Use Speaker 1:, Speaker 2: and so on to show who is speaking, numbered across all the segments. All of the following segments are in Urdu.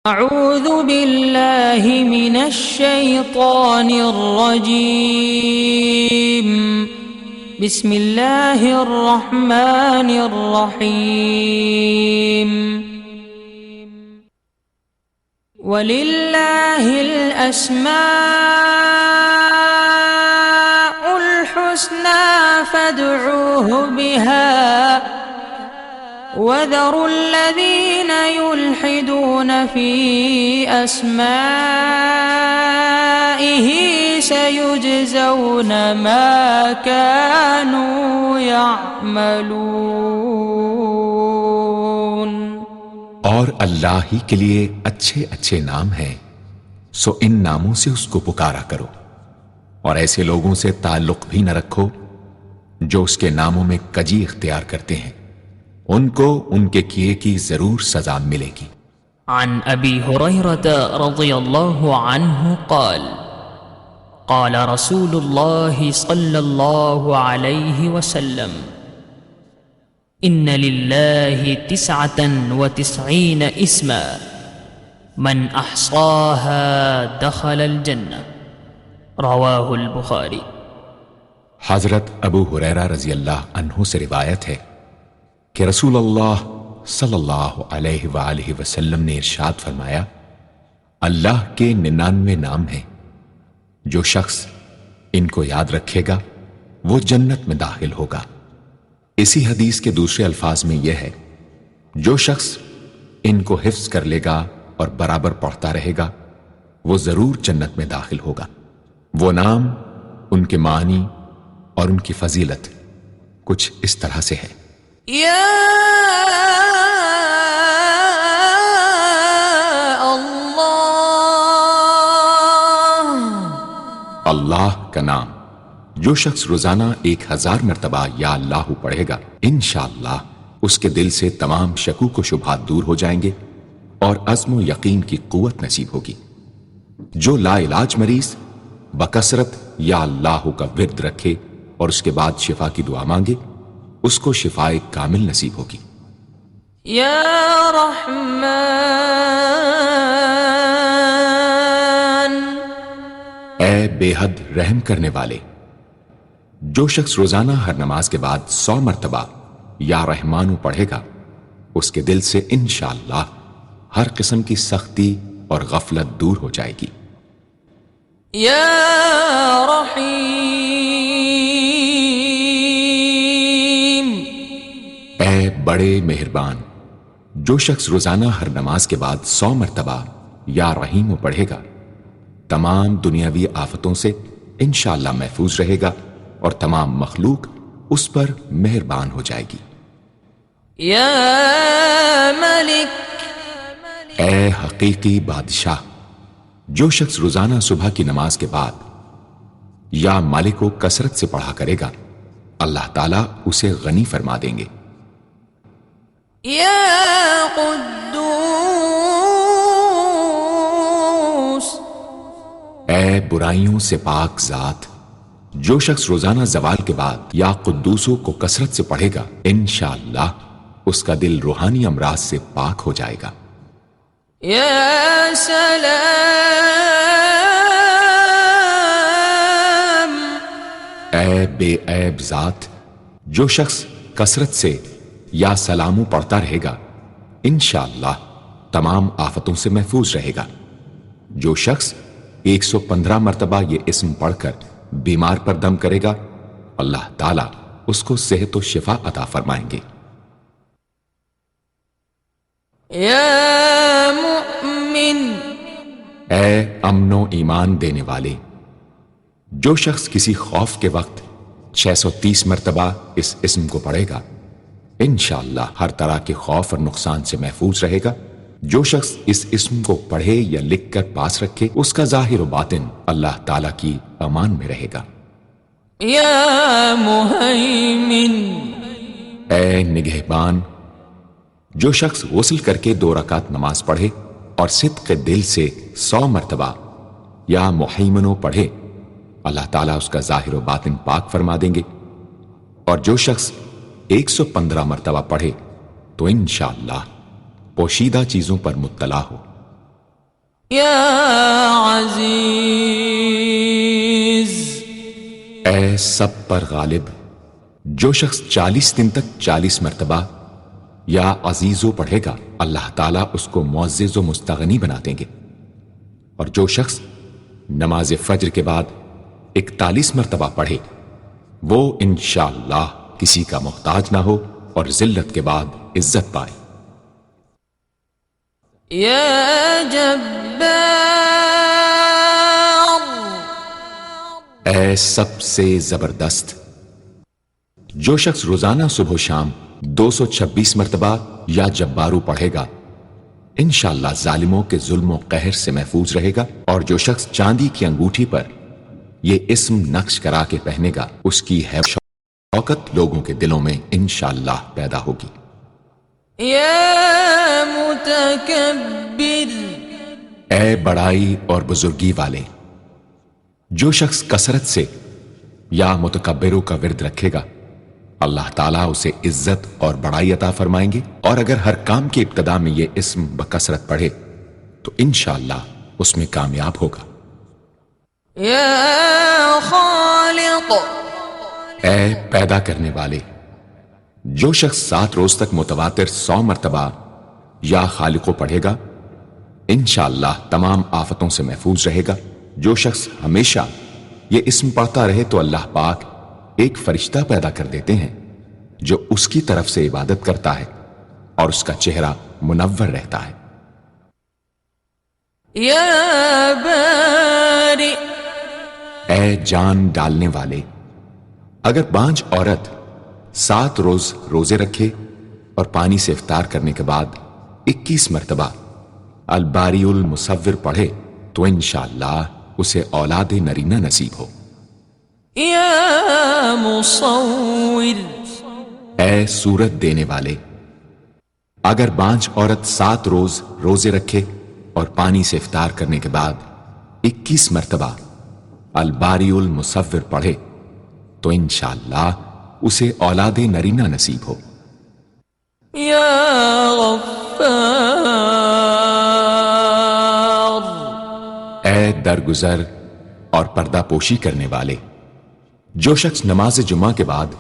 Speaker 1: اعوذ باللہ من الشیطان الرجیم بسم اللہ الرحمن الرحیم وَلِلَّهِ الْأَسْمَاءُ الْحُسْنَى فَادْعُوهُ بِهَا وَذَرُوا الَّذِينَ يُلْحِدُونَ فِي أَسْمَائِهِ سَيُجْزَوْنَ مَا كَانُوا يَعْمَلُونَ۔
Speaker 2: اور اللہ ہی کے لیے اچھے اچھے نام ہیں، سو ان ناموں سے اس کو پکارا کرو، اور ایسے لوگوں سے تعلق بھی نہ رکھو جو اس کے ناموں میں کجی اختیار کرتے ہیں، ان کو ان کے کیے کی ضرور سزا ملے گی۔
Speaker 1: عن ابی ہریرہ رضی اللہ عنہ قال قال رسول اللہ صلی اللہ علیہ وسلم ان للہ 99 اسما من احصاها دخل الجنہ، رواہ البخاری۔
Speaker 2: حضرت ابو ہریرہ رضی اللہ عنہ سے روایت ہے کہ رسول اللہ صلی اللہ علیہ وآلہ وسلم نے ارشاد فرمایا، اللہ کے 99 نام ہیں، جو شخص ان کو یاد رکھے گا وہ جنت میں داخل ہوگا۔ اسی حدیث کے دوسرے الفاظ میں یہ ہے، جو شخص ان کو حفظ کر لے گا اور برابر پڑھتا رہے گا وہ ضرور جنت میں داخل ہوگا۔ وہ نام، ان کے معنی اور ان کی فضیلت کچھ اس طرح سے ہے۔
Speaker 1: یا اللہ،
Speaker 2: اللہ کا نام جو شخص روزانہ 1000 مرتبہ یا اللہ پڑھے گا، انشاءاللہ اس کے دل سے تمام شکوک و شبہات دور ہو جائیں گے اور عزم و یقین کی قوت نصیب ہوگی۔ جو لا علاج مریض بکثرت یا اللہ کا ورد رکھے اور اس کے بعد شفا کی دعا مانگے، اس کو شفاء کامل نصیب ہوگی۔
Speaker 1: یا رحمان،
Speaker 2: اے بے حد رحم کرنے والے، جو شخص روزانہ ہر نماز کے بعد 100 مرتبہ یا رحمانو پڑھے گا، اس کے دل سے انشاءاللہ ہر قسم کی سختی اور غفلت دور ہو جائے گی۔
Speaker 1: یا رحیم،
Speaker 2: اے بڑے مہربان، جو شخص روزانہ ہر نماز کے بعد 100 مرتبہ یا رحیم پڑھے گا، تمام دنیاوی آفتوں سے انشاءاللہ محفوظ رہے گا اور تمام مخلوق اس پر مہربان ہو جائے گی۔
Speaker 1: یا ملک،
Speaker 2: اے حقیقی بادشاہ، جو شخص روزانہ صبح کی نماز کے بعد یا مالک کو کثرت سے پڑھا کرے گا، اللہ تعالیٰ اسے غنی فرما دیں گے۔
Speaker 1: یا قدوس،
Speaker 2: اے برائیوں سے پاک ذات، جو شخص روزانہ زوال کے بعد یا قدوسو کو کثرت سے پڑھے گا، انشاءاللہ اس کا دل روحانی امراض سے پاک ہو جائے گا۔
Speaker 1: یا سلام،
Speaker 2: اے بے عیب ذات، جو شخص کثرت سے یا سلامو پڑھتا رہے گا، انشاءاللہ تمام آفتوں سے محفوظ رہے گا۔ جو شخص 115 مرتبہ یہ اسم پڑھ کر بیمار پر دم کرے گا، اللہ تعالیٰ اس کو صحت و شفا عطا فرمائیں گے۔
Speaker 1: یا مؤمن،
Speaker 2: اے امن و ایمان دینے والے، جو شخص کسی خوف کے وقت 630 مرتبہ اس اسم کو پڑھے گا، انشاءاللہ ہر طرح کے خوف اور نقصان سے محفوظ رہے گا۔ جو شخص اس اسم کو پڑھے یا لکھ کر پاس رکھے، اس کا ظاہر و باطن اللہ تعالیٰ کی امان میں رہے گا۔
Speaker 1: یا مہیمن،
Speaker 2: اے نگہبان، جو شخص غسل کر کے 2 رکعت نماز پڑھے اور صدق دل سے 100 مرتبہ یا محیمنو پڑھے، اللہ تعالیٰ اس کا ظاہر و باطن پاک فرما دیں گے۔ اور جو شخص 115 مرتبہ پڑھے تو انشاءاللہ پوشیدہ چیزوں پر مطلع ہو۔
Speaker 1: يا عزيز
Speaker 2: اے سب پر غالب، جو شخص 40 دن تک 40 مرتبہ یا عزیزو پڑھے گا اللہ تعالیٰ اس کو معزز و مستغنی بنا دیں گے، اور جو شخص نماز فجر کے بعد 41 مرتبہ پڑھے وہ انشاءاللہ کسی کا محتاج نہ ہو اور ذلت کے بعد عزت پائے۔
Speaker 1: يا جبار
Speaker 2: اے سب سے زبردست، جو شخص روزانہ صبح و شام 226 مرتبہ یا جبارو پڑھے گا انشاءاللہ ظالموں کے ظلم و قہر سے محفوظ رہے گا، اور جو شخص چاندی کی انگوٹھی پر یہ اسم نقش کرا کے پہنے گا اس کی شوکت لوگوں کے دلوں میں انشاءاللہ پیدا ہوگی۔
Speaker 1: يا متكبر
Speaker 2: اے بڑائی اور بزرگی والے، جو شخص کثرت سے یا متکبروں کا ورد رکھے گا اللہ تعالیٰ اسے عزت اور بڑائی عطا فرمائیں گے، اور اگر ہر کام کی ابتدا میں یہ اسم بکثرت پڑھے تو انشاءاللہ اس میں کامیاب ہوگا۔
Speaker 1: يا خالق
Speaker 2: اے پیدا کرنے والے، جو شخص 7 روز تک متواتر 100 مرتبہ یا خالقو پڑھے گا انشاءاللہ تمام آفتوں سے محفوظ رہے گا۔ جو شخص ہمیشہ یہ اسم پڑھتا رہے تو اللہ پاک ایک فرشتہ پیدا کر دیتے ہیں جو اس کی طرف سے عبادت کرتا ہے اور اس کا چہرہ منور رہتا ہے۔
Speaker 1: يا بارئ
Speaker 2: اے جان ڈالنے والے، اگر بانجھ عورت 7 روز روزے رکھے اور پانی سے افطار کرنے کے بعد 21 مرتبہ الباری المصور پڑھے تو انشاءاللہ اسے اولاد نرینہ نصیب ہو۔
Speaker 1: يا مصور
Speaker 2: اے صورت دینے والے، اگر بانجھ عورت 7 روز روزے رکھے اور پانی سے افطار کرنے کے بعد 21 مرتبہ الباری المصور پڑھے تو انشاءاللہ اسے اولاد نرینہ نصیب ہو۔
Speaker 1: يا غفار
Speaker 2: اے درگزر اور پردہ پوشی کرنے والے، جو شخص نماز جمعہ کے بعد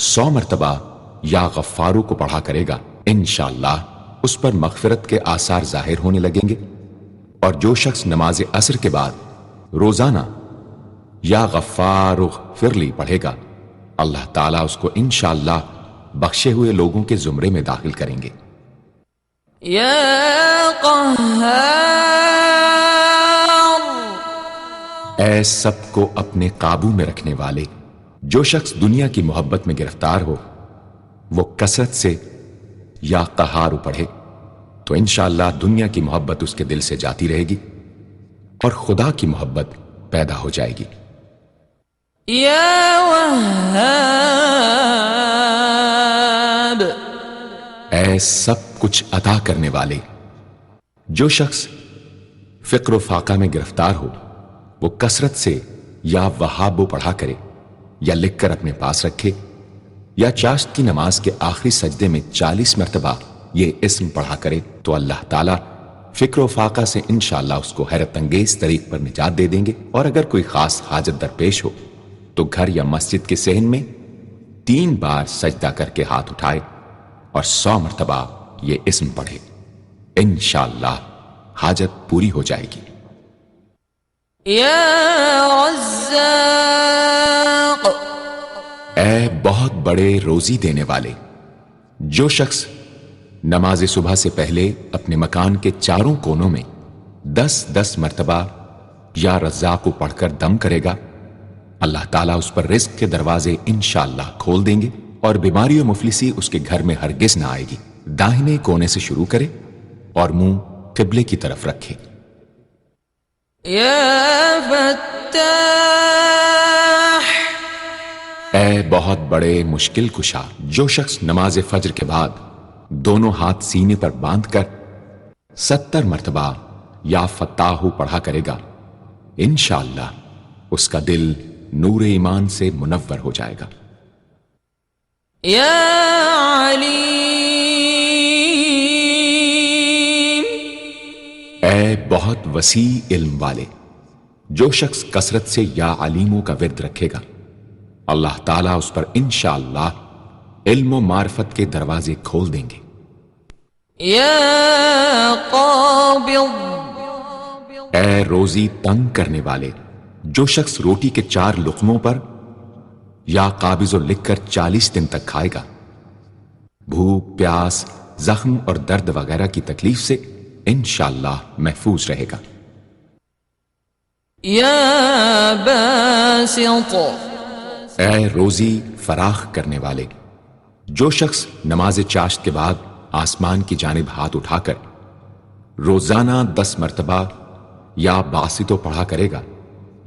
Speaker 2: 100 مرتبہ یا غفارو کو پڑھا کرے گا انشاءاللہ اس پر مغفرت کے آثار ظاہر ہونے لگیں گے، اور جو شخص نماز عصر کے بعد روزانہ یا غفار اغفر لی پڑھے گا اللہ تعالیٰ اس کو انشاءاللہ بخشے ہوئے لوگوں کے زمرے میں داخل کریں گے۔
Speaker 1: يا قهار
Speaker 2: اے سب کو اپنے قابو میں رکھنے والے، جو شخص دنیا کی محبت میں گرفتار ہو وہ کثرت سے یا قہار پڑھے تو انشاءاللہ دنیا کی محبت اس کے دل سے جاتی رہے گی اور خدا کی محبت پیدا ہو جائے گی۔
Speaker 1: يا وهاب
Speaker 2: اے سب کچھ عطا کرنے والے، جو شخص فقر و فاقہ میں گرفتار ہو وہ کثرت سے یا وہابو پڑھا کرے یا لکھ کر اپنے پاس رکھے، یا چاشت کی نماز کے آخری سجدے میں 40 مرتبہ یہ اسم پڑھا کرے تو اللہ تعالیٰ فکر و فاقہ سے انشاءاللہ اس کو حیرت انگیز طریق پر نجات دے دیں گے۔ اور اگر کوئی خاص حاجت درپیش ہو تو گھر یا مسجد کے صحن میں 3 بار سجدہ کر کے ہاتھ اٹھائے اور 100 مرتبہ یہ اسم پڑھے، انشاءاللہ حاجت پوری ہو جائے گی۔
Speaker 1: يا رزاق
Speaker 2: اے بہت بڑے روزی دینے والے، جو شخص نماز صبح سے پہلے اپنے مکان کے 4 کونوں میں 10 مرتبہ یا رزاق پڑھ کر دم کرے گا اللہ تعالیٰ اس پر رزق کے دروازے انشاءاللہ کھول دیں گے اور بیماری و مفلسی اس کے گھر میں ہرگز نہ آئے گی۔ داہنے کونے سے شروع کرے اور منہ قبلے کی طرف رکھے۔
Speaker 1: يا فتاح
Speaker 2: اے بہت بڑے مشکل کشا، جو شخص نماز فجر کے بعد دونوں ہاتھ سینے پر باندھ کر 70 مرتبہ یا فتاحو پڑھا کرے گا انشاءاللہ اس کا دل نور ایمان سے منور ہو جائے گا۔
Speaker 1: يا عليم
Speaker 2: اے اے بہت وسیع علم والے، جو شخص کثرت سے یا علیموں کا ورد رکھے گا، اللہ تعالیٰ اس پر انشاءاللہ علم و معرفت کے دروازے کھول دیں گے۔
Speaker 1: یا قابض،
Speaker 2: اے روزی تنگ کرنے والے، جو شخص روٹی کے 4 لقموں پر یا قابض و لکھ کر 40 دن تک کھائے گا، بھوک، پیاس، زخم اور درد وغیرہ کی تکلیف سے انشاءاللہ محفوظ رہے گا۔
Speaker 1: یا باسط،
Speaker 2: اے روزی فراخ کرنے والے، جو شخص نماز چاشت کے بعد آسمان کی جانب ہاتھ اٹھا کر روزانہ 10 مرتبہ یا باسطو پڑھا کرے گا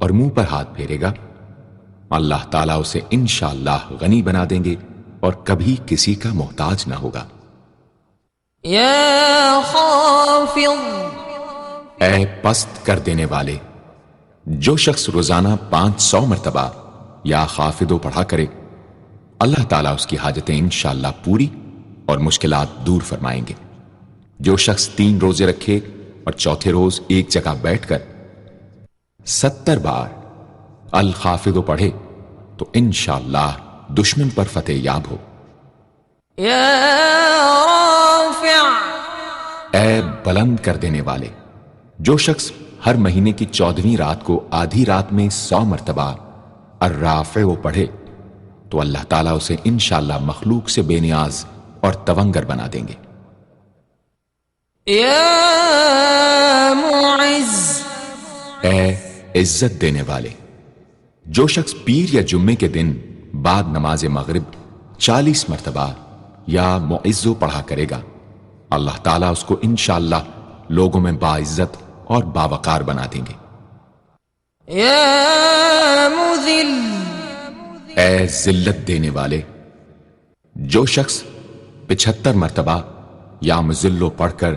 Speaker 2: اور منہ پر ہاتھ پھیرے گا، اللہ تعالیٰ اسے انشاءاللہ غنی بنا دیں گے اور کبھی کسی کا محتاج نہ ہوگا۔
Speaker 1: یا خافض،
Speaker 2: اے پست کر دینے والے، جو شخص روزانہ 500 مرتبہ یا خافضو پڑھا کرے، اللہ تعالیٰ اس کی حاجتیں انشاءاللہ پوری اور مشکلات دور فرمائیں گے۔ جو شخص 3 روزے رکھے اور چوتھے روز ایک جگہ بیٹھ کر 70 بار الخافضو پڑھے تو انشاءاللہ دشمن پر فتح یاب ہو۔
Speaker 1: یا رافع،
Speaker 2: اے بلند کر دینے والے، جو شخص ہر مہینے کی 14ویں رات کو آدھی رات میں 100 مرتبہ الرافع پڑھے تو اللہ تعالیٰ اسے انشاءاللہ مخلوق سے بے نیاز اور تونگر بنا دیں گے۔
Speaker 1: یا معز،
Speaker 2: اے عزت دینے والے، جو شخص پیر یا جمعے کے دن بعد نماز مغرب 40 مرتبہ یا معزو پڑھا کرے گا، اللہ تعالیٰ اس کو انشاءاللہ لوگوں میں باعزت اور باوقار بنا دیں گے۔
Speaker 1: یا مذل،
Speaker 2: اے ذلت دینے والے، جو شخص 75 مرتبہ یا مذلو پڑھ کر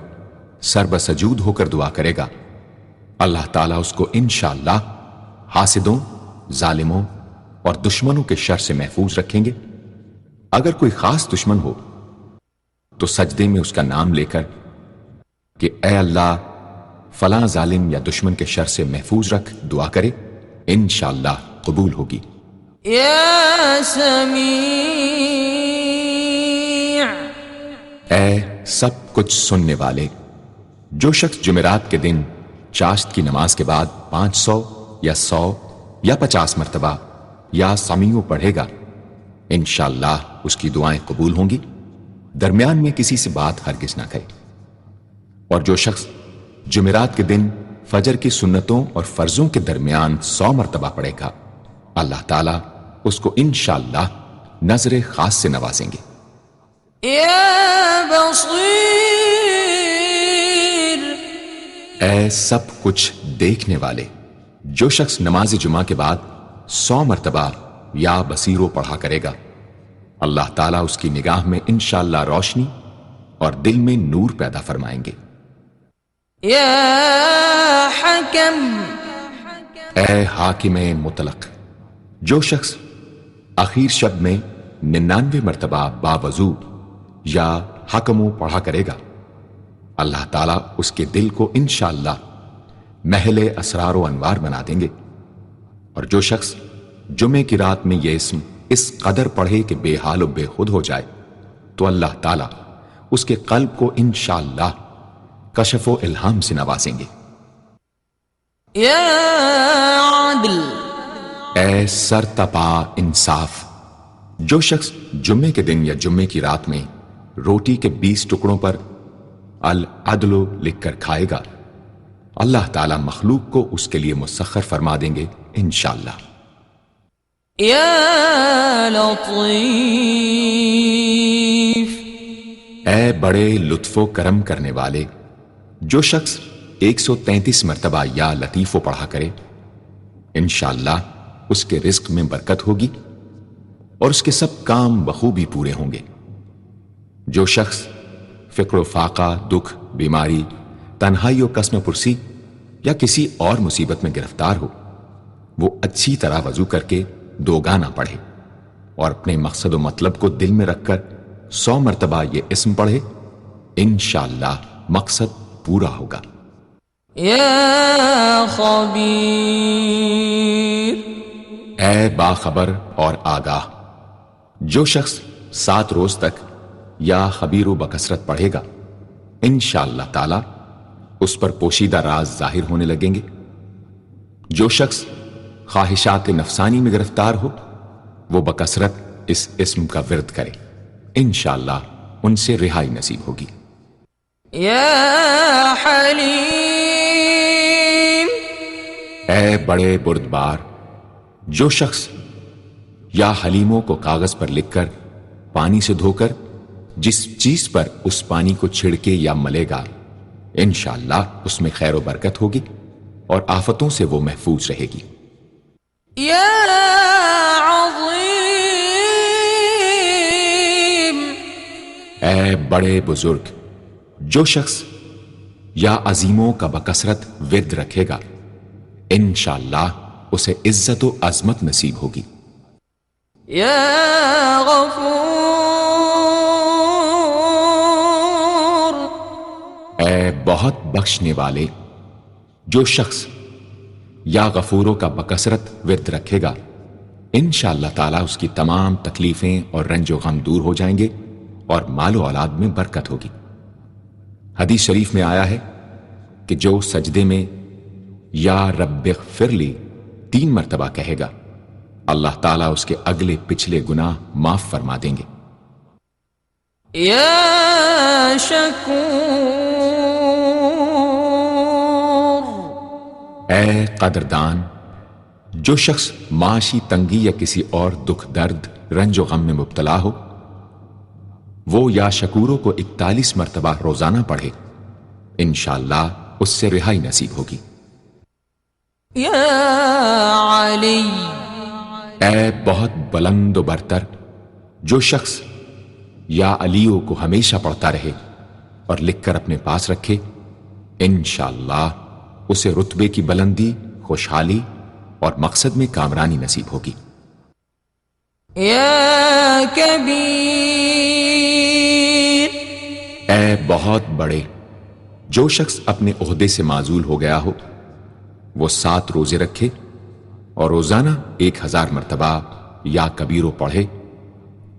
Speaker 2: سر بسجود ہو کر دعا کرے گا، اللہ تعالیٰ اس کو انشاءاللہ حاسدوں، ظالموں اور دشمنوں کے شر سے محفوظ رکھیں گے۔ اگر کوئی خاص دشمن ہو تو سجدے میں اس کا نام لے کر کہ اے اللہ فلاں ظالم یا دشمن کے شر سے محفوظ رکھ دعا کرے، انشاءاللہ قبول ہوگی۔
Speaker 1: یا سمیع،
Speaker 2: اے سب کچھ سننے والے، جو شخص جمعرات کے دن چاشت کی نماز کے بعد 500 یا 100 یا 50 مرتبہ یا سمیع پڑھے گا، انشاءاللہ اس کی دعائیں قبول ہوں گی، درمیان میں کسی سے بات ہرگز نہ کرے۔ اور جو شخص جمعرات کے دن فجر کی سنتوں اور فرضوں کے درمیان 100 مرتبہ پڑھے گا، اللہ تعالیٰ اس کو انشاءاللہ نظر خاص سے نوازیں گے۔
Speaker 1: یا بصیر،
Speaker 2: اے سب کچھ دیکھنے والے، جو شخص نماز جمعہ کے بعد 100 مرتبہ یا بصیرو پڑھا کرے گا، اللہ تعالیٰ اس کی نگاہ میں انشاءاللہ روشنی اور دل میں نور پیدا فرمائیں گے۔
Speaker 1: یا حکم،
Speaker 2: اے حاکم مطلق، جو شخص آخر شب میں 99 مرتبہ باوضو یا حکمو پڑھا کرے گا، اللہ تعالیٰ اس کے دل کو انشاءاللہ محل اسرار و انوار بنا دیں گے۔ اور جو شخص جمعے کی رات میں یہ اسم اس قدر پڑھے کہ بے حال و بے خود ہو جائے تو اللہ تعالیٰ اس کے قلب کو انشاءاللہ کشف و الہام سے نوازیں گے۔
Speaker 1: یا عدل،
Speaker 2: اے سر تپا انصاف، جو شخص جمعے کے دن یا جمعے کی رات میں روٹی کے 20 ٹکڑوں پر العدل لکھ کر کھائے گا، اللہ تعالیٰ مخلوق کو اس کے لیے مسخر فرما دیں گے انشاءاللہ۔
Speaker 1: یا لطیف،
Speaker 2: اے بڑے لطف و کرم کرنے والے، جو شخص 133 مرتبہ یا لطیفو پڑھا کرے، انشاءاللہ اس کے رزق میں برکت ہوگی اور اس کے سب کام بخوبی پورے ہوں گے۔ جو شخص فقر و فاقہ، دکھ، بیماری، تنہائی و قسم پرسی یا کسی اور مصیبت میں گرفتار ہو، وہ اچھی طرح وضو کر کے 2 گانا پڑھے اور اپنے مقصد و مطلب کو دل میں رکھ کر 100 مرتبہ یہ اسم پڑھے، انشاءاللہ مقصد پورا ہوگا۔
Speaker 1: يا خبير
Speaker 2: اے باخبر اور آگاہ، جو شخص 7 روز تک یا خبیر و بکثرت پڑھے گا انشاءاللہ تعالی اس پر پوشیدہ راز ظاہر ہونے لگیں گے۔ جو شخص خواہشات نفسانی میں گرفتار ہو وہ بکثرت اس اسم کا ورد کرے، انشاءاللہ ان سے رہائی نصیب ہوگی۔
Speaker 1: يا حليم
Speaker 2: اے بڑے بردبار، جو شخص یا حلیموں کو کاغذ پر لکھ کر پانی سے دھو کر جس چیز پر اس پانی کو چھڑکے یا ملے گا انشاءاللہ اس میں خیر و برکت ہوگی اور آفتوں سے وہ محفوظ رہے گی۔
Speaker 1: يا عظيم
Speaker 2: اے بڑے بزرگ، جو شخص یا عظیموں کا بکثرت ورد رکھے گا انشاءاللہ اسے عزت و عظمت نصیب ہوگی۔
Speaker 1: يا غفور
Speaker 2: اے بہت بخشنے والے، جو شخص یا غفوروں کا بکثرت ورد رکھے گا انشاءاللہ تعالیٰ اس کی تمام تکلیفیں اور رنج و غم دور ہو جائیں گے اور مال و اولاد میں برکت ہوگی۔ حدیث شریف میں آیا ہے کہ جو سجدے میں یا رب اغفر لی 3 مرتبہ کہے گا اللہ تعالیٰ اس کے اگلے پچھلے گناہ معاف فرما دیں گے۔
Speaker 1: يا شکور
Speaker 2: اے قدردان، جو شخص معاشی تنگی یا کسی اور دکھ درد رنج و غم میں مبتلا ہو وہ یا شکوروں کو 41 مرتبہ روزانہ پڑھے انشاءاللہ اس سے رہائی نصیب ہوگی۔
Speaker 1: يا علی
Speaker 2: اے بہت بلند و برتر، جو شخص یا علیو کو ہمیشہ پڑھتا رہے اور لکھ کر اپنے پاس رکھے انشاءاللہ اسے رتبے کی بلندی، خوشحالی اور مقصد میں کامرانی نصیب ہوگی۔
Speaker 1: يا کبیر
Speaker 2: اے بہت بڑے، جو شخص اپنے عہدے سے معزول ہو گیا ہو وہ 7 روزے رکھے اور روزانہ 1000 مرتبہ یا کبیرو پڑھے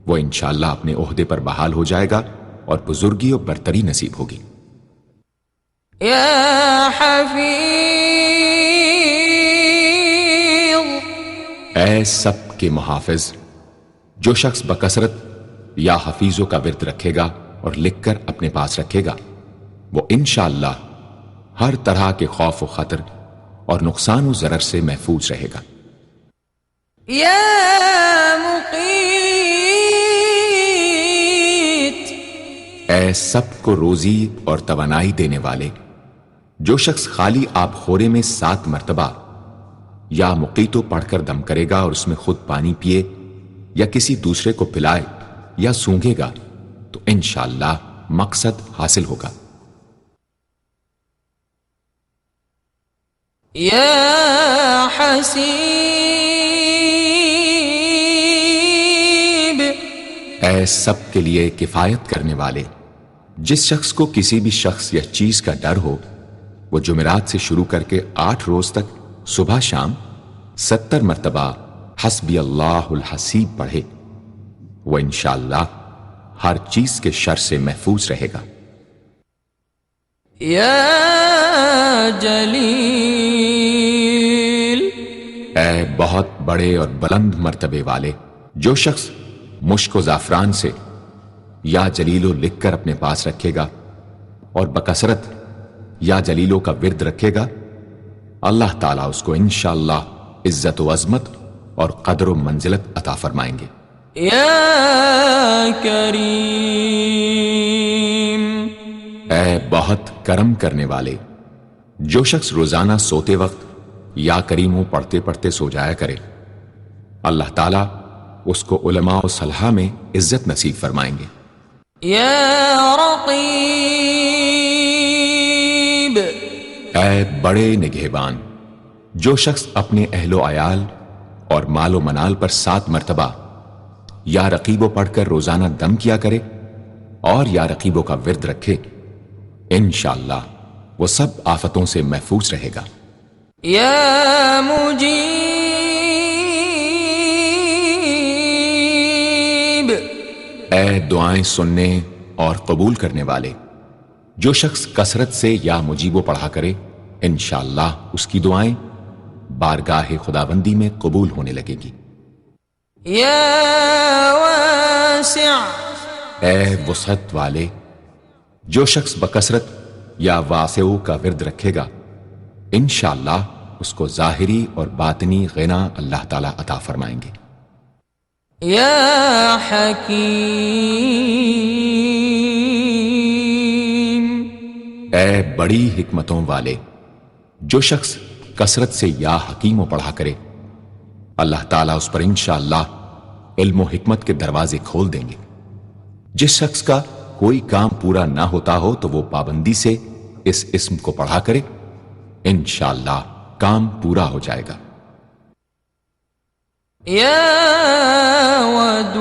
Speaker 2: وہ انشاءاللہ اپنے عہدے پر بحال ہو جائے گا اور بزرگی اور برتری نصیب ہوگی۔
Speaker 1: يا حفیظ
Speaker 2: اے سب کے محافظ، جو شخص بکثرت یا حفیظوں کا ورد رکھے گا اور لکھ کر اپنے پاس رکھے گا وہ انشاءاللہ ہر طرح کے خوف و خطر اور نقصان و ضرر سے محفوظ رہے گا۔
Speaker 1: يا مقیت
Speaker 2: اے سب کو روزی اور توانائی دینے والے، جو شخص خالی آب خورے میں 7 مرتبہ یا مقیتو پڑھ کر دم کرے گا اور اس میں خود پانی پیے یا کسی دوسرے کو پلائے یا سونگے گا تو انشاءاللہ مقصد حاصل ہوگا۔
Speaker 1: يا حسیب
Speaker 2: اے سب کے لیے کفایت کرنے والے، جس شخص کو کسی بھی شخص یا چیز کا ڈر ہو وہ جمعرات سے شروع کر کے 8 روز تک صبح شام 70 مرتبہ حسبی اللہ الحسیب پڑھے وہ انشاءاللہ ہر چیز کے شر سے محفوظ رہے گا۔
Speaker 1: يا جلیل
Speaker 2: اے بہت بڑے اور بلند مرتبے والے، جو شخص مشک و زعفران سے یا جلیلو لکھ کر اپنے پاس رکھے گا اور بکثرت یا جلیلوں کا ورد رکھے گا اللہ تعالیٰ اس کو انشاءاللہ عزت و عظمت اور قدر و منزلت عطا فرمائیں گے۔
Speaker 1: يا کریم
Speaker 2: اے بہت کرم کرنے والے، جو شخص روزانہ سوتے وقت یا کریموں پڑھتے پڑھتے سو جایا کرے اللہ تعالیٰ اس کو علماء و صلحاء میں عزت نصیب فرمائیں گے۔
Speaker 1: يا رقیب
Speaker 2: اے بڑے نگہبان، جو شخص اپنے اہل و عیال اور مال و منال پر 7 مرتبہ یا رقیبو پڑھ کر روزانہ دم کیا کرے اور یا رقیبوں کا ورد رکھے انشاءاللہ وہ سب آفتوں سے محفوظ رہے گا۔
Speaker 1: يا مجيب،
Speaker 2: اے دعائیں سننے اور قبول کرنے والے، جو شخص کثرت سے یا مجیبو پڑھا کرے انشاءاللہ اس کی دعائیں بارگاہ خداوندی میں قبول ہونے لگے گی۔
Speaker 1: يا واسع،
Speaker 2: اے وسعت والے، جو شخص بکثرت یا واسعو کا ورد رکھے گا انشاءاللہ اس کو ظاہری اور باطنی غنا اللہ تعالیٰ عطا فرمائیں گے۔
Speaker 1: يا حكيم،
Speaker 2: اے بڑی حکمتوں والے، جو شخص کثرت سے یا حکیم و پڑھا کرے اللہ تعالیٰ اس پر انشاءاللہ علم و حکمت کے دروازے کھول دیں گے۔ جس شخص کا کوئی کام پورا نہ ہوتا ہو تو وہ پابندی سے اس اسم کو پڑھا کرے انشاءاللہ کام پورا ہو جائے گا۔
Speaker 1: يا ودود،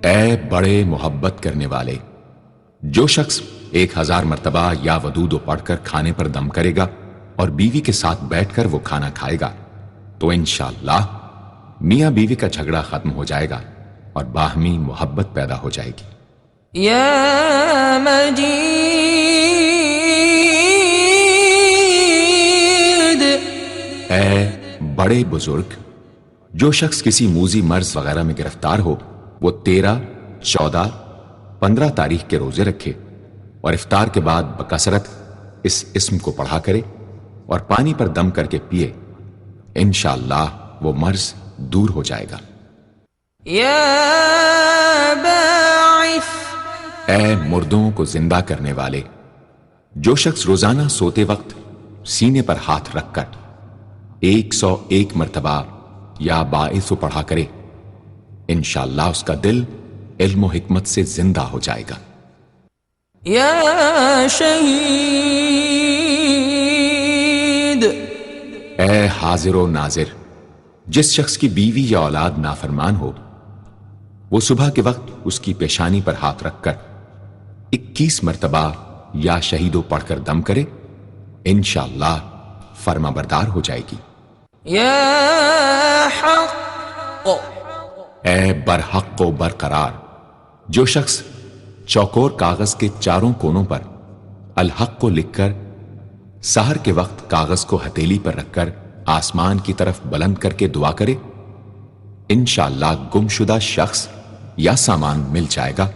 Speaker 2: اے بڑے محبت کرنے والے، جو شخص 1000 مرتبہ یا ودود پڑھ کر کھانے پر دم کرے گا اور بیوی کے ساتھ بیٹھ کر وہ کھانا کھائے گا تو انشاءاللہ میاں بیوی کا جھگڑا ختم ہو جائے گا اور باہمی محبت پیدا ہو جائے گی۔
Speaker 1: يا مجيد،
Speaker 2: اے بڑے بزرگ، جو شخص کسی موذی مرض وغیرہ میں گرفتار ہو وہ 13، 14، 15 تاریخ کے روزے رکھے اور افطار کے بعد بکثرت اس اسم کو پڑھا کرے اور پانی پر دم کر کے پیے انشاءاللہ وہ مرض دور ہو جائے گا۔
Speaker 1: يا باعث،
Speaker 2: اے مردوں کو زندہ کرنے والے، جو شخص روزانہ سوتے وقت سینے پر ہاتھ رکھ کر 101 مرتبہ یا باعث پڑھا کرے انشاءاللہ اس کا دل علم و حکمت سے زندہ ہو جائے گا۔
Speaker 1: يا شہید،
Speaker 2: اے حاضر و ناظر، جس شخص کی بیوی یا اولاد نافرمان ہو وہ صبح کے وقت اس کی پیشانی پر ہاتھ رکھ کر 21 مرتبہ یا شہیدو پڑھ کر دم کرے انشاءاللہ فرما بردار ہو جائے گی۔
Speaker 1: يا حق،
Speaker 2: اے برحق و برقرار، جو شخص چوکور کاغذ کے چاروں کونوں پر الحق کو لکھ کر سحر کے وقت کاغذ کو ہتھیلی پر رکھ کر آسمان کی طرف بلند کر کے دعا کرے انشاءاللہ گمشدہ شخص یا سامان مل جائے گا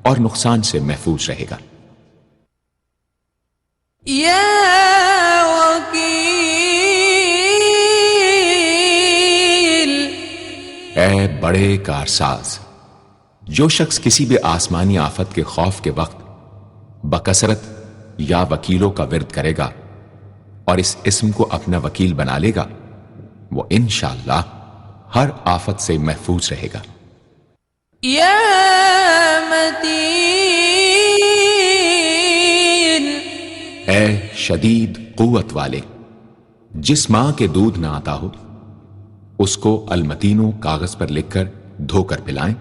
Speaker 2: اور نقصان سے محفوظ رہے گا۔
Speaker 1: يا وکیل،
Speaker 2: اے بڑے کارساز، جو شخص کسی بھی آسمانی آفت کے خوف کے وقت بکثرت یا وکیلوں کا ورد کرے گا اور اس اسم کو اپنا وکیل بنا لے گا وہ انشاءاللہ ہر آفت سے محفوظ رہے گا۔
Speaker 1: يا متین،
Speaker 2: اے شدید قوت والے، جس ماں کے دودھ نہ آتا ہو اس کو المتینو کاغذ پر لکھ کر دھو کر پلائیں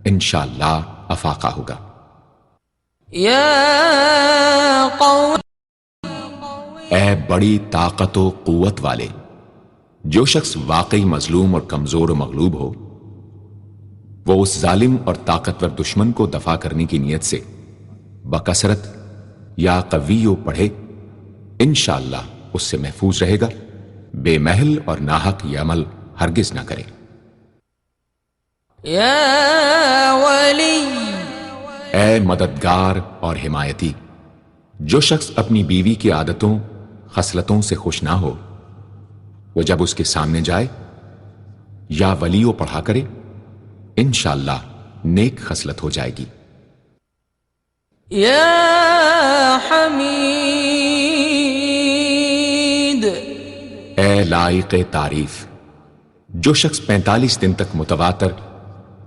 Speaker 2: انشاءاللہ افاقہ ہوگا۔
Speaker 1: يا قوم،
Speaker 2: اے بڑی طاقت و قوت والے، جو شخص واقعی مظلوم اور کمزور و مغلوب ہو وہ اس ظالم اور طاقتور دشمن کو دفاع کرنے کی نیت سے بکثرت یا قویو پڑھے انشاءاللہ اس سے محفوظ رہے گا، بے محل اور ناحق یہ عمل ہرگز نہ کرے۔
Speaker 1: يا ولی،
Speaker 2: اے مددگار اور حمایتی، جو شخص اپنی بیوی کی عادتوں خصلتوں سے خوش نہ ہو وہ جب اس کے سامنے جائے یا ولیو پڑھا کرے انشاءاللہ نیک خصلت ہو جائے گی۔
Speaker 1: يا حمید،
Speaker 2: اے لائق تعریف، جو شخص 45 دن تک متواتر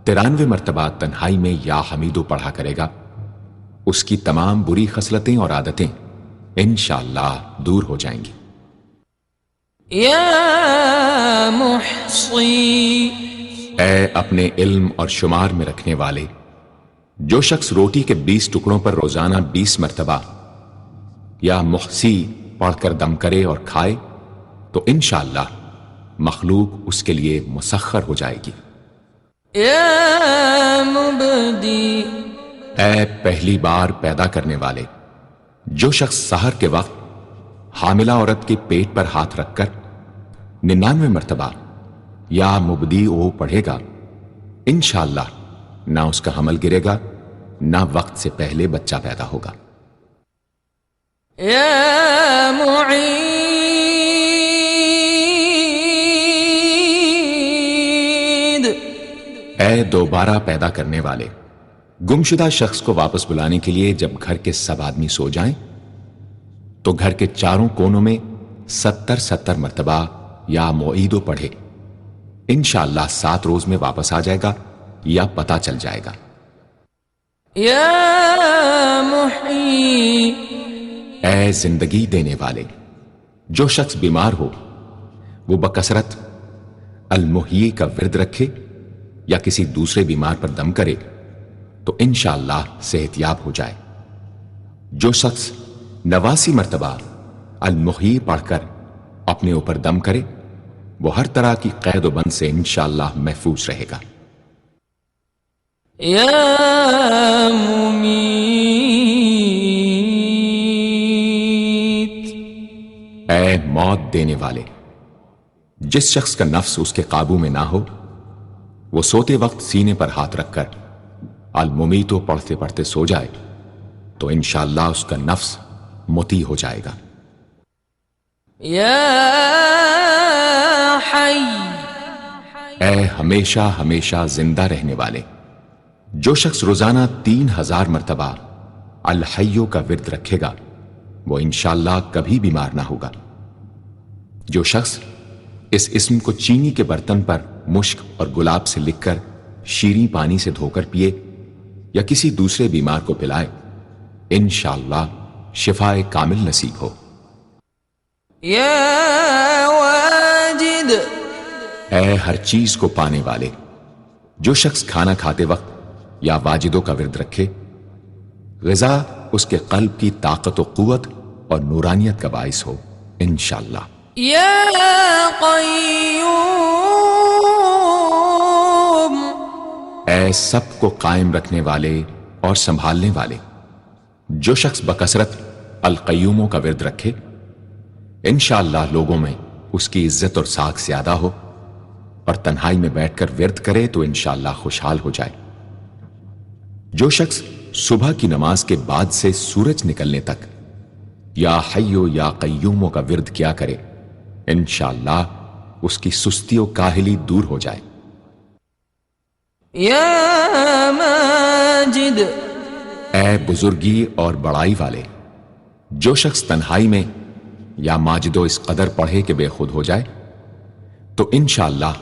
Speaker 2: 93 مرتبہ تنہائی میں یا حمیدو پڑھا کرے گا اس کی تمام بری خصلتیں اور عادتیں انشاءاللہ دور ہو جائیں گی۔
Speaker 1: يا محصی،
Speaker 2: اے اپنے علم اور شمار میں رکھنے والے، جو شخص روٹی کے 20 ٹکڑوں پر روزانہ 20 مرتبہ یا محسی پڑھ کر دم کرے اور کھائے تو انشاءاللہ مخلوق اس کے لیے مسخر ہو جائے گی۔
Speaker 1: یا مبدی،
Speaker 2: اے پہلی بار پیدا کرنے والے، جو شخص سحر کے وقت حاملہ عورت کے پیٹ پر ہاتھ رکھ کر 99 مرتبہ یا مبدی او پڑھے گا، انشاءاللہ نہ اس کا حمل گرے گا نہ وقت سے پہلے بچہ پیدا ہوگا۔
Speaker 1: یا معید،
Speaker 2: اے دوبارہ پیدا کرنے والے، گمشدہ شخص کو واپس بلانے کے لیے جب گھر کے سب آدمی سو جائیں تو گھر کے چاروں کونوں میں 70 مرتبہ یا معیدو پڑھے، انشاءاللہ 7 روز میں واپس آ جائے گا یا پتہ چل جائے گا۔
Speaker 1: یا محیی،
Speaker 2: اے زندگی دینے والے، جو شخص بیمار ہو وہ بکثرت المحیی کا ورد رکھے یا کسی دوسرے بیمار پر دم کرے تو انشاءاللہ صحت یاب ہو جائے۔ جو شخص 89 مرتبہ المحیی پڑھ کر اپنے اوپر دم کرے وہ ہر طرح کی قید و بند سے انشاءاللہ محفوظ رہے گا۔
Speaker 1: یا ممیت،
Speaker 2: اے موت دینے والے، جس شخص کا نفس اس کے قابو میں نہ ہو وہ سوتے وقت سینے پر ہاتھ رکھ کر الممیتو پڑھتے پڑھتے سو جائے تو انشاءاللہ اس کا نفس مطیع ہو جائے گا۔
Speaker 1: یا حی،
Speaker 2: اے ہمیشہ ہمیشہ زندہ رہنے والے، جو شخص روزانہ 3000 مرتبہ الحیو کا ورد رکھے گا وہ انشاءاللہ کبھی بیمار نہ ہوگا۔ جو شخص اس اسم کو چینی کے برتن پر مشک اور گلاب سے لکھ کر شیریں پانی سے دھو کر پیے یا کسی دوسرے بیمار کو پلائے انشاءاللہ شفاء کامل نصیب ہو۔
Speaker 1: یا واجد،
Speaker 2: اے ہر چیز کو پانے والے، جو شخص کھانا کھاتے وقت یا واجدوں کا ورد رکھے غذا اس کے قلب کی طاقت و قوت اور نورانیت کا باعث ہو انشاءاللہ۔
Speaker 1: یا قیوم،
Speaker 2: اے سب کو قائم رکھنے والے اور سنبھالنے والے، جو شخص بکثرت القیوموں کا ورد رکھے انشاءاللہ لوگوں میں اس کی عزت اور ساکھ زیادہ ہو اور تنہائی میں بیٹھ کر ورد کرے تو انشاءاللہ خوشحال ہو جائے۔ جو شخص صبح کی نماز کے بعد سے سورج نکلنے تک یا حیو یا قیوموں کا ورد کیا کرے انشاءاللہ اس کی سستی و کاہلی دور ہو جائے۔
Speaker 1: یا ماجد،
Speaker 2: اے بزرگی اور بڑائی والے، جو شخص تنہائی میں یا ماجدو اس قدر پڑھے کہ بے خود ہو جائے تو انشاءاللہ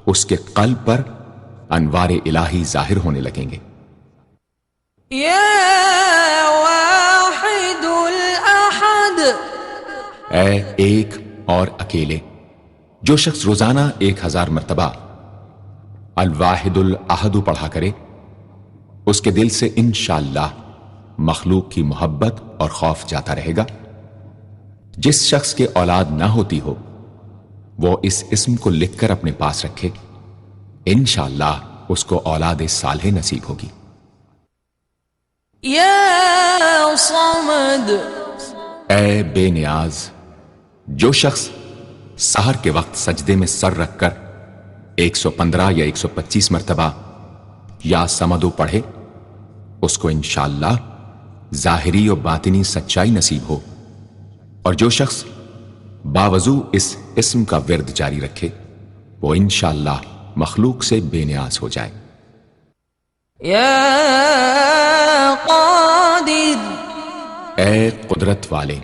Speaker 2: اس کے قلب پر انوار الہی ظاہر ہونے لگیں گے۔
Speaker 1: یا واحد الاحد،
Speaker 2: اے ایک اور اکیلے، جو شخص روزانہ 1000 مرتبہ الواحد الاحد پڑھا کرے اس کے دل سے انشاءاللہ مخلوق کی محبت اور خوف جاتا رہے گا۔ جس شخص کے اولاد نہ ہوتی ہو وہ اس اسم کو لکھ کر اپنے پاس رکھے انشاءاللہ اس کو اولاد صالح نصیب ہوگی۔
Speaker 1: یا صمد،
Speaker 2: اے بے نیاز، جو شخص سحر کے وقت سجدے میں سر رکھ کر 115 یا 125 مرتبہ یا سمدو پڑھے اس کو انشاءاللہ ظاہری و باطنی سچائی نصیب ہو، اور جو شخص باوضو اس اسم کا ورد جاری رکھے وہ انشاءاللہ مخلوق سے بے نیاز ہو جائے۔
Speaker 1: یا قادر،
Speaker 2: اے قدرت والے،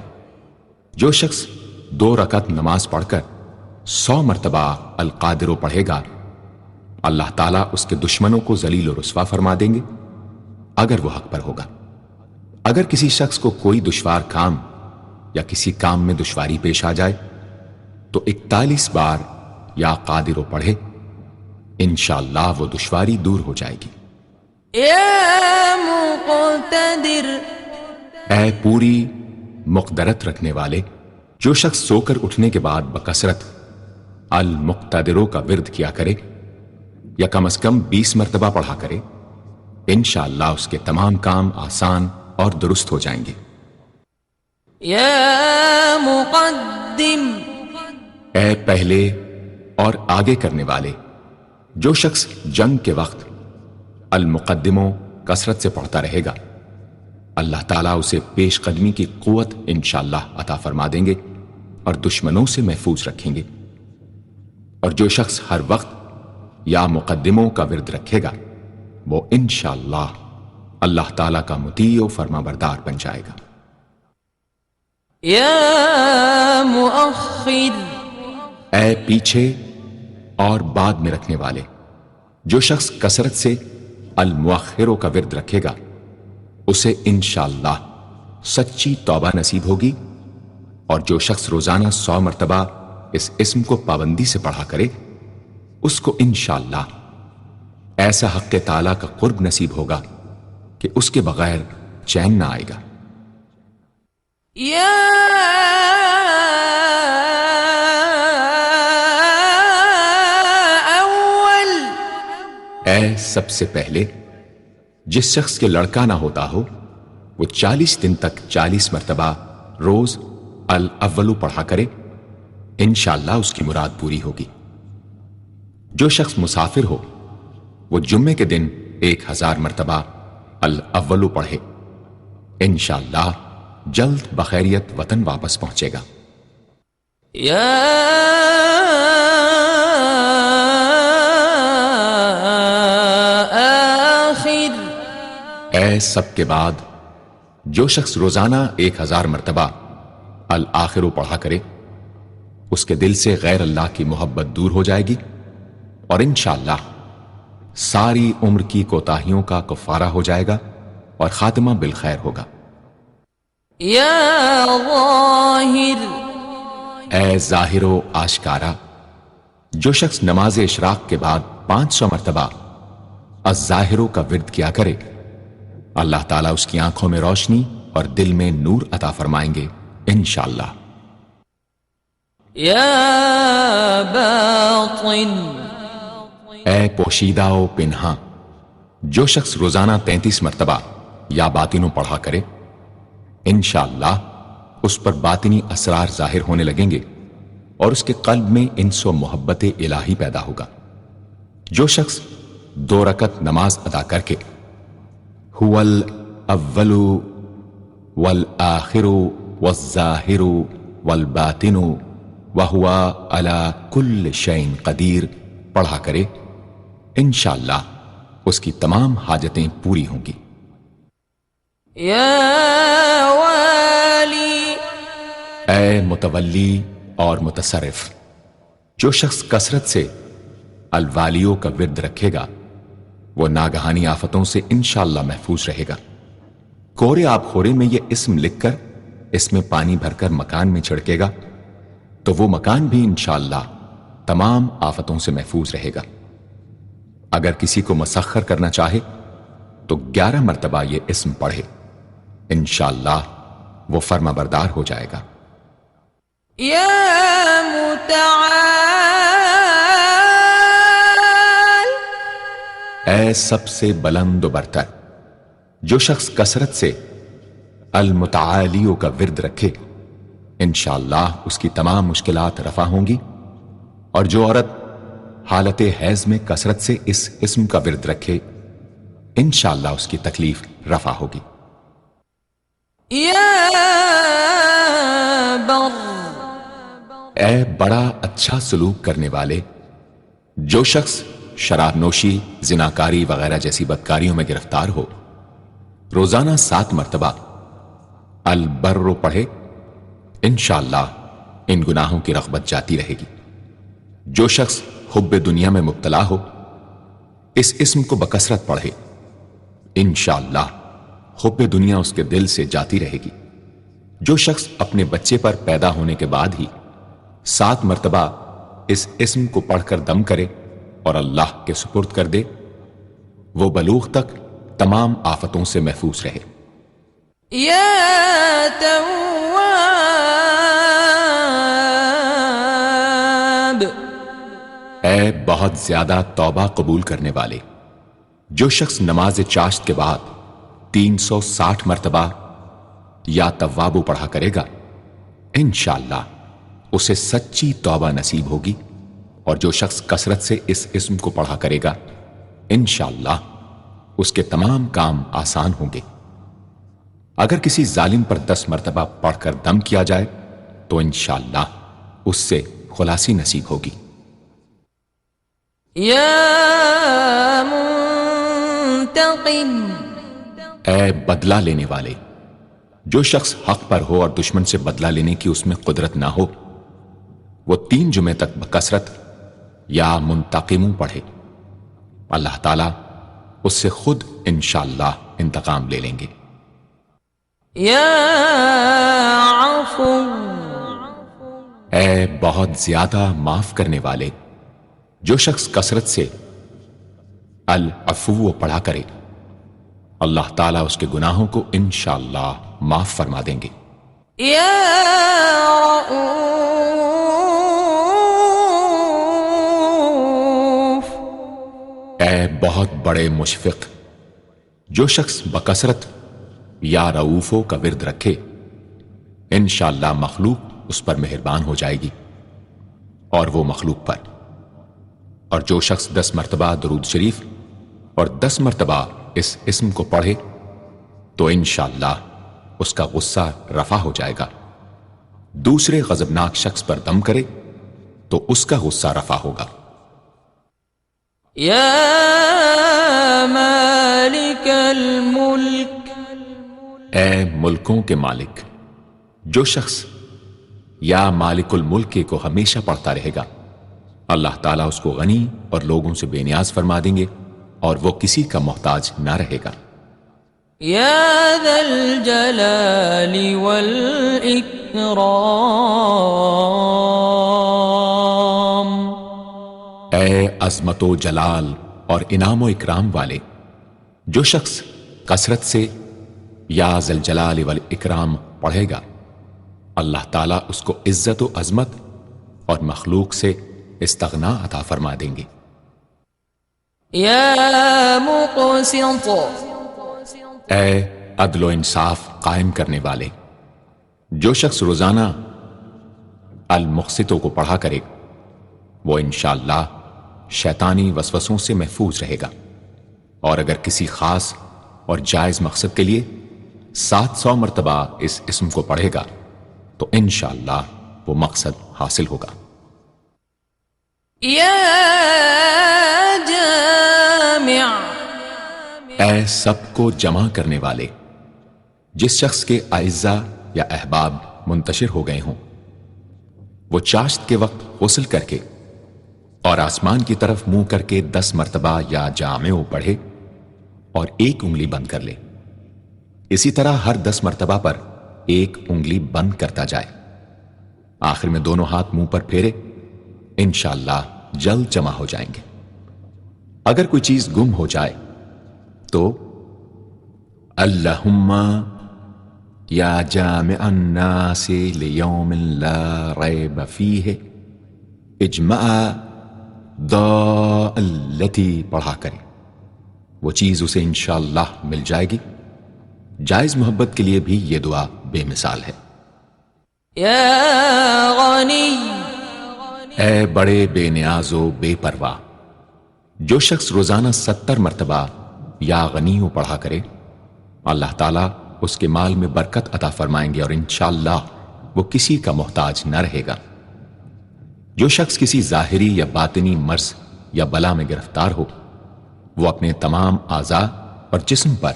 Speaker 2: جو شخص 2 رکعت نماز پڑھ کر 100 مرتبہ القادر پڑھے گا اللہ تعالیٰ اس کے دشمنوں کو ذلیل و رسوا فرما دیں گے اگر وہ حق پر ہوگا۔ اگر کسی شخص کو کوئی دشوار کام یا کسی کام میں دشواری پیش آ جائے تو 41 بار یا قادر پڑھے انشاءاللہ وہ دشواری دور ہو جائے گی۔
Speaker 1: يا مقتدر
Speaker 2: اے پوری مقدرت رکھنے والے، جو شخص سو کر اٹھنے کے بعد بکثرت المقتدروں کا ورد کیا کرے یا کم از کم 20 مرتبہ پڑھا کرے، انشاءاللہ اس کے تمام کام آسان اور درست ہو جائیں گے۔
Speaker 1: يا مقدم
Speaker 2: اے پہلے اور آگے کرنے والے، جو شخص جنگ کے وقت المقدموں کثرت سے پڑھتا رہے گا، اللہ تعالیٰ اسے پیش قدمی کی قوت انشاءاللہ عطا فرما دیں گے اور دشمنوں سے محفوظ رکھیں گے۔ اور جو شخص ہر وقت یا مقدموں کا ورد رکھے گا، وہ انشاءاللہ اللہ تعالیٰ کا مطیع و فرما بردار بن جائے گا۔
Speaker 1: يا مؤخر
Speaker 2: اے پیچھے اور بعد میں رکھنے والے، جو شخص کثرت سے المؤخروں کا ورد رکھے گا، اسے انشاءاللہ سچی توبہ نصیب ہوگی۔ اور جو شخص روزانہ 100 مرتبہ اس اسم کو پابندی سے پڑھا کرے، اس کو انشاءاللہ ایسا حق تعالیٰ کا قرب نصیب ہوگا کہ اس کے بغیر چین نہ آئے گا۔
Speaker 1: يا أول
Speaker 2: اے سب سے پہلے، جس شخص کے لڑکا نہ ہوتا ہو، وہ 40 دن تک 40 مرتبہ روز الاولو پڑھا کرے، انشاءاللہ اس کی مراد پوری ہوگی۔ جو شخص مسافر ہو، وہ جمعے کے دن 1000 مرتبہ الاولو پڑھے، انشاءاللہ جلد بخیریت وطن واپس پہنچے گا۔
Speaker 1: يا آخر
Speaker 2: اے سب کے بعد، جو شخص روزانہ 1000 مرتبہ الآخرو پڑھا کرے، اس کے دل سے غیر اللہ کی محبت دور ہو جائے گی اور انشاءاللہ ساری عمر کی کوتاہیوں کا کفارہ ہو جائے گا اور خاتمہ بالخیر ہوگا۔
Speaker 1: يا ظاہر
Speaker 2: اے ظاہر و آشکارا، جو شخص نماز اشراق کے بعد 500 مرتبہ الظاہرو کا ورد کیا کرے، اللہ تعالیٰ اس کی آنکھوں میں روشنی اور دل میں نور عطا فرمائیں گے انشاءاللہ۔
Speaker 1: يا باطن
Speaker 2: اے پوشیدہ و پنہاں، جو شخص روزانہ 33 مرتبہ یا باطنوں پڑھا کرے، انشاءاللہ اس پر باطنی اسرار ظاہر ہونے لگیں گے اور اس کے قلب میں انس و محبت الہی پیدا ہوگا۔ جو شخص 2 رکعت نماز ادا کر کے هو الاول والآخر والظاہر والباطن وهو على كل شيء قدیر پڑھا کرے، انشاءاللہ اس کی تمام حاجتیں پوری ہوں گی۔
Speaker 1: يا والی
Speaker 2: اے متولی اور متصرف، جو شخص کثرت سے الوالیوں کا ورد رکھے گا، وہ ناگہانی آفتوں سے انشاءاللہ محفوظ رہے گا۔ کورے آب خورے میں یہ اسم لکھ کر اس میں پانی بھر کر مکان میں چھڑکے گا تو وہ مکان بھی انشاءاللہ تمام آفتوں سے محفوظ رہے گا۔ اگر کسی کو مسخر کرنا چاہے تو 11 مرتبہ یہ اسم پڑھے، انشاءاللہ وہ فرما بردار ہو جائے گا۔
Speaker 1: یا متعال
Speaker 2: اے سب سے بلند و برتر، جو شخص کثرت سے المتعالیوں کا ورد رکھے، انشاءاللہ اس کی تمام مشکلات رفع ہوں گی۔ اور جو عورت حالت حیض میں کثرت سے اس اسم کا ورد رکھے، انشاءاللہ اس کی تکلیف رفع ہوگی۔
Speaker 1: یا بر
Speaker 2: اے بڑا اچھا سلوک کرنے والے، جو شخص شراب نوشی، زناکاری وغیرہ جیسی بدکاریوں میں گرفتار ہو، روزانہ 7 مرتبہ البر پڑھے، انشاءاللہ ان گناہوں کی رغبت جاتی رہے گی۔ جو شخص حب دنیا میں مبتلا ہو، اس اسم کو بکثرت پڑھے، انشاءاللہ حب دنیا اس کے دل سے جاتی رہے گی۔ جو شخص اپنے بچے پر پیدا ہونے کے بعد ہی 7 مرتبہ اس اسم کو پڑھ کر دم کرے اور اللہ کے سپرد کر دے، وہ بلوغ تک تمام آفتوں سے محفوظ رہے۔
Speaker 1: یا تواب،
Speaker 2: اے بہت زیادہ توبہ قبول کرنے والے، جو شخص نماز چاشت کے بعد 360 مرتبہ یا توابو پڑھا کرے گا، انشاءاللہ اسے سچی توبہ نصیب ہوگی، اور جو شخص کثرت سے اس اسم کو پڑھا کرے گا، انشاءاللہ اس کے تمام کام آسان ہوں گے۔ اگر کسی ظالم پر 10 مرتبہ پڑھ کر دم کیا جائے تو انشاءاللہ اس سے خلاصی نصیب ہوگی۔
Speaker 1: یا منتقم،
Speaker 2: اے بدلہ لینے والے، جو شخص حق پر ہو اور دشمن سے بدلہ لینے کی اس میں قدرت نہ ہو، وہ 3 جمعے تک بکثرت یا منتقموں پڑھے، اللہ تعالیٰ اس سے خود انشاءاللہ انتقام لے لیں گے۔
Speaker 1: یا عفو،
Speaker 2: اے بہت زیادہ معاف کرنے والے، جو شخص کثرت سے العفو پڑھا کرے، اللہ تعالیٰ اس کے گناہوں کو انشاءاللہ معاف فرما دیں گے۔
Speaker 1: یا رؤوف،
Speaker 2: اے بہت بڑے مشفق، جو شخص بکثرت یا رؤوفوں کا ورد رکھے، انشاءاللہ مخلوق اس پر مہربان ہو جائے گی اور وہ مخلوق پر۔ اور جو شخص 10 مرتبہ درود شریف اور 10 مرتبہ اس اسم کو پڑھے تو انشاءاللہ اس کا غصہ رفع ہو جائے گا۔ دوسرے غضبناک شخص پر دم کرے تو اس کا غصہ رفع ہوگا۔
Speaker 1: یا مالک الملک،
Speaker 2: اے ملکوں کے مالک، جو شخص یا مالک الملک کو ہمیشہ پڑھتا رہے گا، اللہ تعالیٰ اس کو غنی اور لوگوں سے بے نیاز فرما دیں گے اور وہ کسی کا محتاج نہ رہے گا۔
Speaker 1: یا ذا الجلال والاکرام،
Speaker 2: اے عظمت و جلال اور انعام و اکرام والے، جو شخص کثرت سے یا ذا الجلال والاکرام پڑھے گا، اللہ تعالیٰ اس کو عزت و عظمت اور مخلوق سے استغنا عطا فرما دیں گے۔
Speaker 1: یا مقسط،
Speaker 2: اے عدل و انصاف قائم کرنے والے، جو شخص روزانہ المقسطوں کو پڑھا کرے وہ انشاءاللہ شیطانی وسوسوں سے محفوظ رہے گا، اور اگر کسی خاص اور جائز مقصد کے لیے 700 مرتبہ اس اسم کو پڑھے گا تو انشاءاللہ وہ مقصد حاصل ہوگا۔
Speaker 1: یا جامع،
Speaker 2: اے سب کو جمع کرنے والے، جس شخص کے اعزا یا احباب منتشر ہو گئے ہوں، وہ چاشت کے وقت غسل کر کے اور آسمان کی طرف منہ کر کے 10 مرتبہ یا جامع پڑھے اور 1 انگلی بند کر لے۔ اسی طرح ہر 10 مرتبہ پر 1 انگلی بند کرتا جائے، آخر میں دونوں ہاتھ منہ پر پھیرے، انشاءاللہ جلد جمع ہو جائیں گے۔ اگر کوئی چیز گم ہو جائے تو اللہم یا جامع الناس لیوم لا ریب فیہ اجمع التی پڑھا کرے، وہ چیز اسے انشاءاللہ مل جائے گی۔ جائز محبت کے لیے بھی یہ دعا بے مثال ہے۔
Speaker 1: یا غنی،
Speaker 2: اے بڑے بے نیاز و بے پرواہ، جو شخص روزانہ 70 مرتبہ یا غنیوں پڑھا کرے، اللہ تعالیٰ اس کے مال میں برکت عطا فرمائیں گے اور انشاءاللہ وہ کسی کا محتاج نہ رہے گا۔ جو شخص کسی ظاہری یا باطنی مرض یا بلا میں گرفتار ہو، وہ اپنے تمام اعضاء اور جسم پر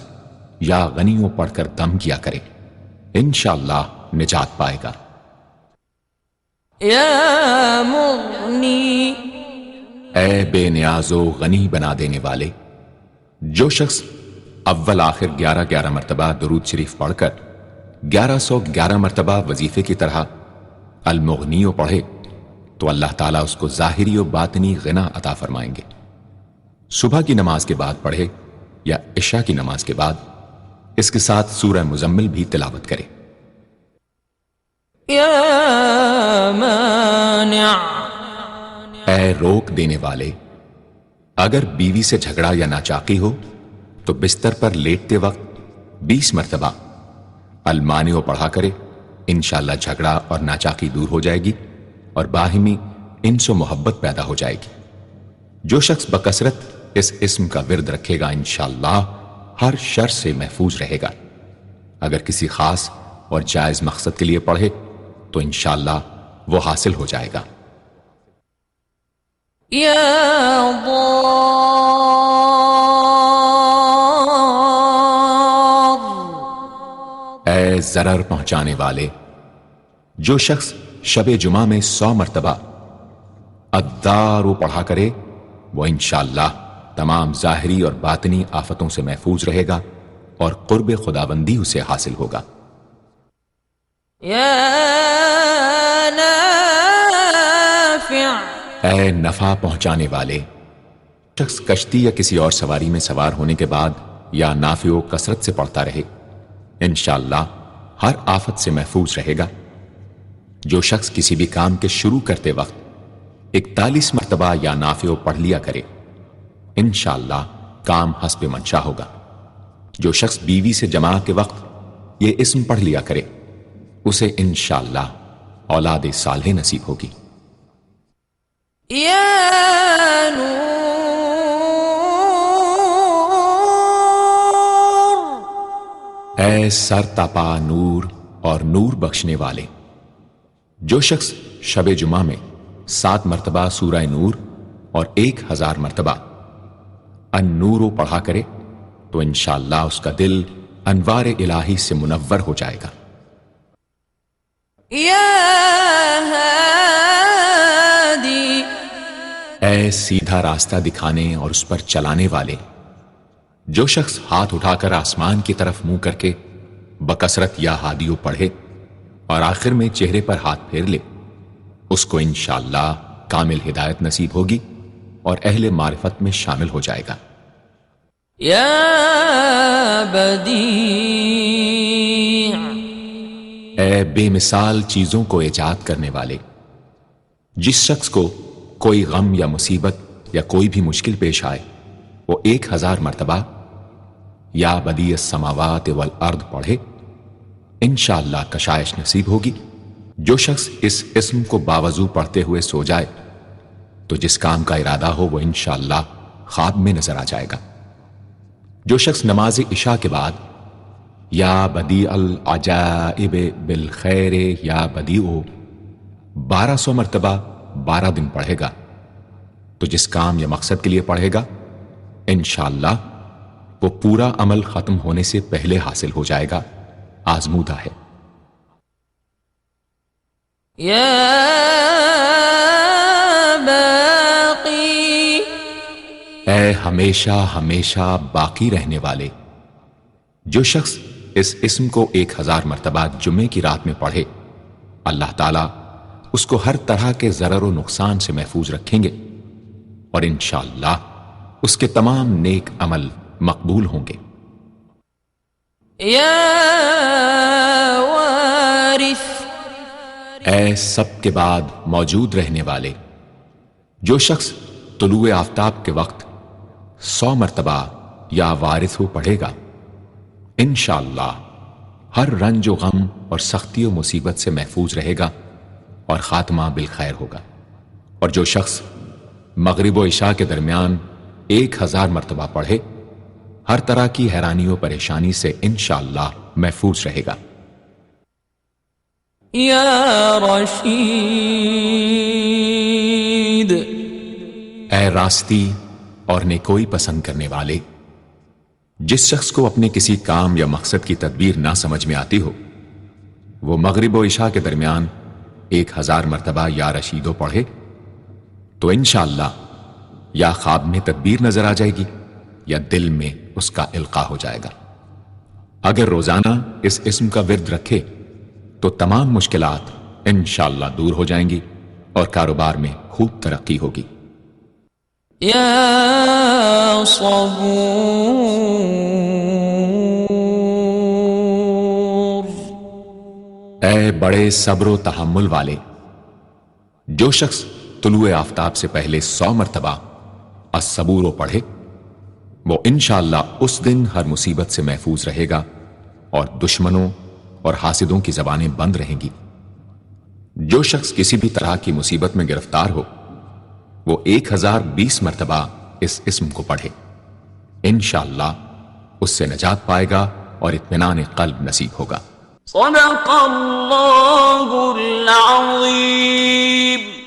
Speaker 2: یا غنیوں پڑھ کر دم کیا کرے، انشاءاللہ نجات پائے گا۔
Speaker 1: یا مغنی،
Speaker 2: اے بے نیاز و غنی بنا دینے والے، جو شخص اول آخر 11 مرتبہ درود شریف پڑھ کر 1111 مرتبہ وظیفے کی طرح المغنی پڑھے تو اللہ تعالیٰ اس کو ظاہری و باطنی غنا عطا فرمائیں گے۔ صبح کی نماز کے بعد پڑھے یا عشاء کی نماز کے بعد اس کے ساتھ سورہ مزمل بھی تلاوت کرے۔
Speaker 1: یا مانع،
Speaker 2: اے روک دینے والے، اگر بیوی سے جھگڑا یا ناچاقی ہو تو بستر پر لیٹتے وقت 20 مرتبہ المانع پڑھا کرے، انشاءاللہ جھگڑا اور ناچاقی دور ہو جائے گی اور باہمی انس و محبت پیدا ہو جائے گی۔ جو شخص بکثرت اس اسم کا ورد رکھے گا انشاءاللہ ہر شر سے محفوظ رہے گا۔ اگر کسی خاص اور جائز مقصد کے لیے پڑھے تو انشاءاللہ وہ حاصل ہو جائے گا۔
Speaker 1: یا ضار،
Speaker 2: اے ضرر پہنچانے والے، جو شخص شب جمعہ میں 100 مرتبہ الدار پڑھا کرے وہ انشاءاللہ تمام ظاہری اور باطنی آفتوں سے محفوظ رہے گا اور قرب خداوندی اسے حاصل ہوگا۔
Speaker 1: یا نافع،
Speaker 2: اے نفع پہنچانے والے، شخص کشتی یا کسی اور سواری میں سوار ہونے کے بعد یا نافع و کثرت سے پڑھتا رہے انشاءاللہ ہر آفت سے محفوظ رہے گا۔ جو شخص کسی بھی کام کے شروع کرتے وقت 41 مرتبہ یا نافع پڑھ لیا کرے انشاءاللہ کام حسب منشا ہوگا۔ جو شخص بیوی سے جماع کے وقت یہ اسم پڑھ لیا کرے اسے انشاءاللہ اولاد صالح نصیب ہوگی۔
Speaker 1: یا نور،
Speaker 2: اے سر تاپا نور اور نور بخشنے والے، جو شخص شب جمعہ میں 7 مرتبہ سورہ نور اور 1000 مرتبہ النور پڑھا کرے تو انشاءاللہ اس کا دل انوار الہی سے منور ہو جائے گا۔
Speaker 1: یا ہادی،
Speaker 2: اے سیدھا راستہ دکھانے اور اس پر چلانے والے، جو شخص ہاتھ اٹھا کر آسمان کی طرف منہ کر کے بکثرت یا ہادیو پڑھے اور آخر میں چہرے پر ہاتھ پھیر لے اس کو انشاءاللہ کامل ہدایت نصیب ہوگی اور اہل معرفت میں شامل ہو جائے گا۔
Speaker 1: یا بدیع،
Speaker 2: اے بے مثال چیزوں کو ایجاد کرنے والے، جس شخص کو کوئی غم یا مصیبت یا کوئی بھی مشکل پیش آئے وہ 1000 مرتبہ یا بدیع السماوات والارض پڑھے انشاءاللہ کشائش نصیب ہوگی۔ جو شخص اس اسم کو باوضو پڑھتے ہوئے سو جائے تو جس کام کا ارادہ ہو وہ انشاءاللہ خواب میں نظر آ جائے گا۔ جو شخص نماز عشاء کے بعد یا بدیع العجائب بالخیر یا بدیع 1200 مرتبہ 12 دن پڑھے گا تو جس کام یا مقصد کے لیے پڑھے گا انشاءاللہ وہ پورا عمل ختم ہونے سے پہلے حاصل ہو جائے گا، آزمودہ ہے۔
Speaker 1: یا باقی،
Speaker 2: اے ہمیشہ ہمیشہ باقی رہنے والے، جو شخص اس اسم کو 1000 مرتبہ جمعے کی رات میں پڑھے اللہ تعالیٰ اس کو ہر طرح کے ضرر و نقصان سے محفوظ رکھیں گے اور انشاءاللہ اس کے تمام نیک عمل مقبول ہوں گے۔
Speaker 1: یا وارث،
Speaker 2: اے سب کے بعد موجود رہنے والے، جو شخص طلوع آفتاب کے وقت 100 مرتبہ یا وارث پڑھے گا انشاءاللہ ہر رنج و غم اور سختی و مصیبت سے محفوظ رہے گا اور خاتمہ بالخیر ہوگا۔ اور جو شخص مغرب و عشاء کے درمیان 1000 مرتبہ پڑھے ہر طرح کی حیرانی و پریشانی سے انشاءاللہ محفوظ رہے گا۔
Speaker 1: یا رشید،
Speaker 2: اے راستی اور نیکوئی پسند کرنے والے، جس شخص کو اپنے کسی کام یا مقصد کی تدبیر نہ سمجھ میں آتی ہو وہ مغرب و عشاء کے درمیان 1000 مرتبہ یا رشیدو پڑھے تو انشاءاللہ یا خواب میں تدبیر نظر آ جائے گی یا دل میں اس کا القاء ہو جائے گا۔ اگر روزانہ اس اسم کا ورد رکھے تو تمام مشکلات انشاءاللہ دور ہو جائیں گی اور کاروبار میں خوب ترقی ہوگی۔
Speaker 1: يا صبور
Speaker 2: اے بڑے صبر و تحمل والے، جو شخص طلوع آفتاب سے پہلے 100 مرتبہ الصبور پڑھے وہ انشاءاللہ اس دن ہر مصیبت سے محفوظ رہے گا اور دشمنوں اور حاسدوں کی زبانیں بند رہیں گی۔ جو شخص کسی بھی طرح کی مصیبت میں گرفتار ہو وہ 1020 مرتبہ اس اسم کو پڑھے، انشاءاللہ اس سے نجات پائے گا اور اطمینان قلب نصیب ہوگا۔
Speaker 1: صدق اللہ العظیم۔